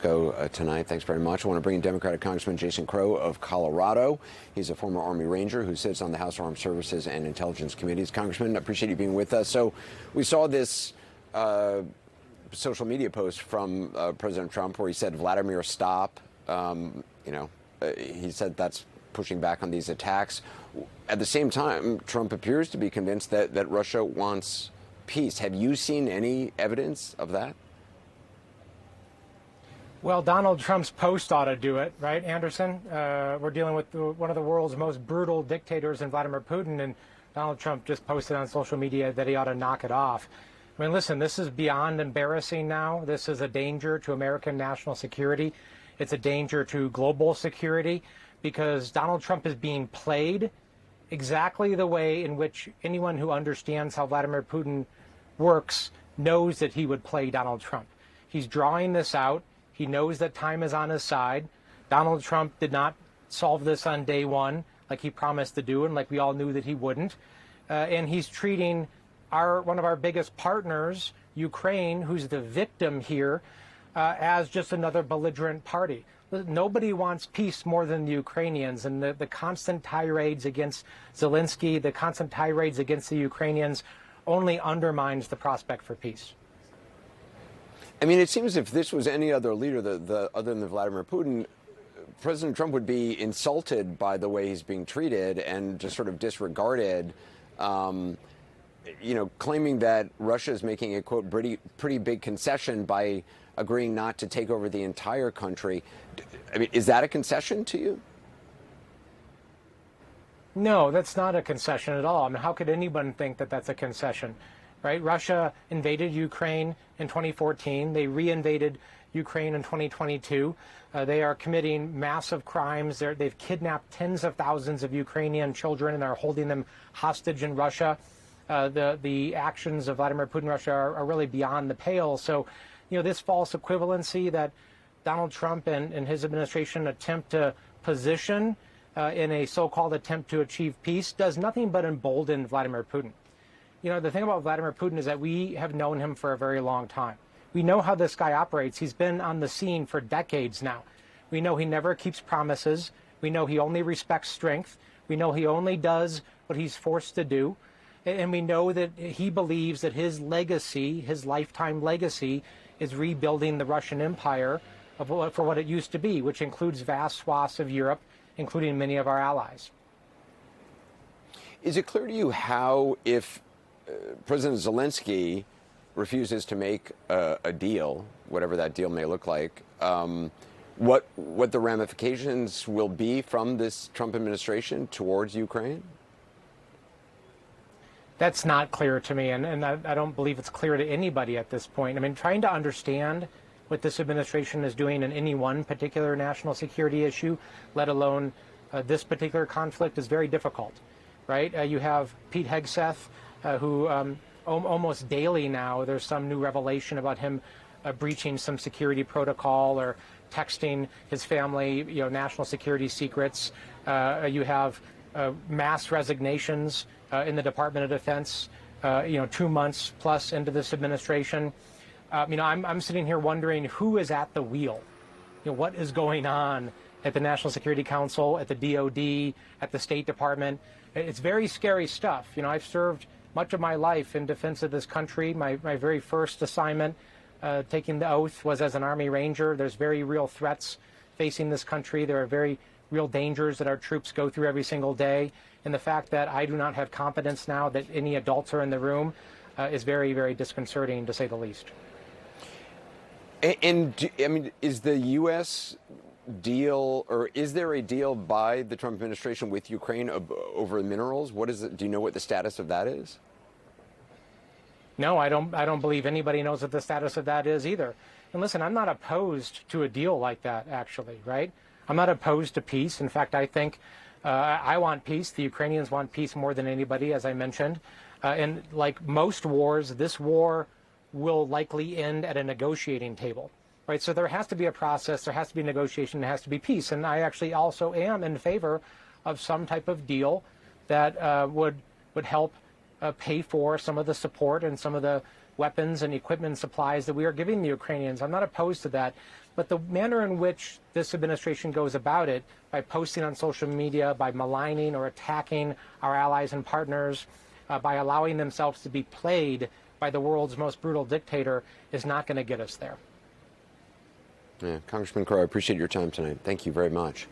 Tonight. Thanks very much. I want to bring in Democratic Congressman Crow of Colorado. He's a former Army Ranger who sits on the House Armed Services and Intelligence Committees. Congressman, I appreciate you being with us. So we saw this social media post from President Trump where he said, Vladimir, stop. He said that's pushing back on these attacks. At the same time, Trump appears to be convinced that Russia wants peace. Have you seen any evidence of that? Well, Donald Trump's post ought to do it, right, Anderson? We're dealing with one of the world's most brutal dictators in Vladimir Putin, and Donald Trump just posted on social media that he ought to knock it off. I mean, listen, this is beyond embarrassing now. This is a danger to American national security. It's a danger to global security because Donald Trump is being played exactly the way in which anyone who understands how Vladimir Putin works knows that he would play Donald Trump. He's drawing this out. He knows that time is on his side. Donald Trump did not solve this on day one like he promised to do and like we all knew that he wouldn't. And he's treating one of our biggest partners, Ukraine, who's the victim here, as just another belligerent party. Nobody wants peace more than the Ukrainians, and the constant tirades against Zelensky, the constant tirades against the Ukrainians only undermines the prospect for peace. I mean, it seems if this was any other leader other than Vladimir Putin, President Trump would be insulted by the way he's being treated and just sort of disregarded, claiming that Russia is making a, quote, pretty big concession by agreeing not to take over the entire country. I mean, is that a concession to you? No, that's not a concession at all. I mean, how could anyone think that that's a concession? Right? Russia invaded Ukraine in 2014. They reinvaded Ukraine in 2022. They are committing massive crimes. They've kidnapped tens of thousands of Ukrainian children and are holding them hostage in Russia. The actions of Vladimir Putin, Russia, are really beyond the pale. So, this false equivalency that Donald Trump and his administration attempt to position in a so-called attempt to achieve peace does nothing but embolden Vladimir Putin. The thing about Vladimir Putin is that we have known him for a very long time. We know how this guy operates. He's been on the scene for decades now. We know he never keeps promises. We know he only respects strength. We know he only does what he's forced to do. And we know that he believes that his legacy, his lifetime legacy, is rebuilding the Russian Empire for what it used to be, which includes vast swaths of Europe, including many of our allies. Is it clear to you how, if President Zelensky refuses to make a deal, whatever that deal may look like, what the ramifications will be from this Trump administration towards Ukraine? That's not clear to me, and I don't believe it's clear to anybody at this point. I mean, trying to understand what this administration is doing in any one particular national security issue, let alone this particular conflict, is very difficult, right? You have Pete Hegseth, who almost daily now there's some new revelation about him breaching some security protocol or texting his family, national security secrets. You have mass resignations in the Department of Defense, 2 months plus into this administration. I'm sitting here wondering who is at the wheel. What is going on at the National Security Council, at the DOD, at the State Department? It's very scary stuff. I've served much of my life in defense of this country. My very first assignment, taking the oath, was as an Army Ranger. There's very real threats facing this country. There are very real dangers that our troops go through every single day. And the fact that I do not have confidence now that any adults are in the room is very, very disconcerting, to say the least. And is the U.S. deal, or is there a deal by the Trump administration with Ukraine over minerals? What is it? Do you know what the status of that is? No, I don't believe anybody knows what the status of that is either. And listen, I'm not opposed to a deal like that, actually, right? I'm not opposed to peace. In fact, I think I want peace. The Ukrainians want peace more than anybody, as I mentioned. And like most wars, this war will likely end at a negotiating table. Right, so there has to be a process, there has to be negotiation, there has to be peace. And I actually also am in favor of some type of deal that would help pay for some of the support and some of the weapons and equipment supplies that we are giving the Ukrainians. I'm not opposed to that. But the manner in which this administration goes about it, by posting on social media, by maligning or attacking our allies and partners, by allowing themselves to be played by the world's most brutal dictator, is not going to get us there. Yeah, Congressman Crow, I appreciate your time tonight. Thank you very much.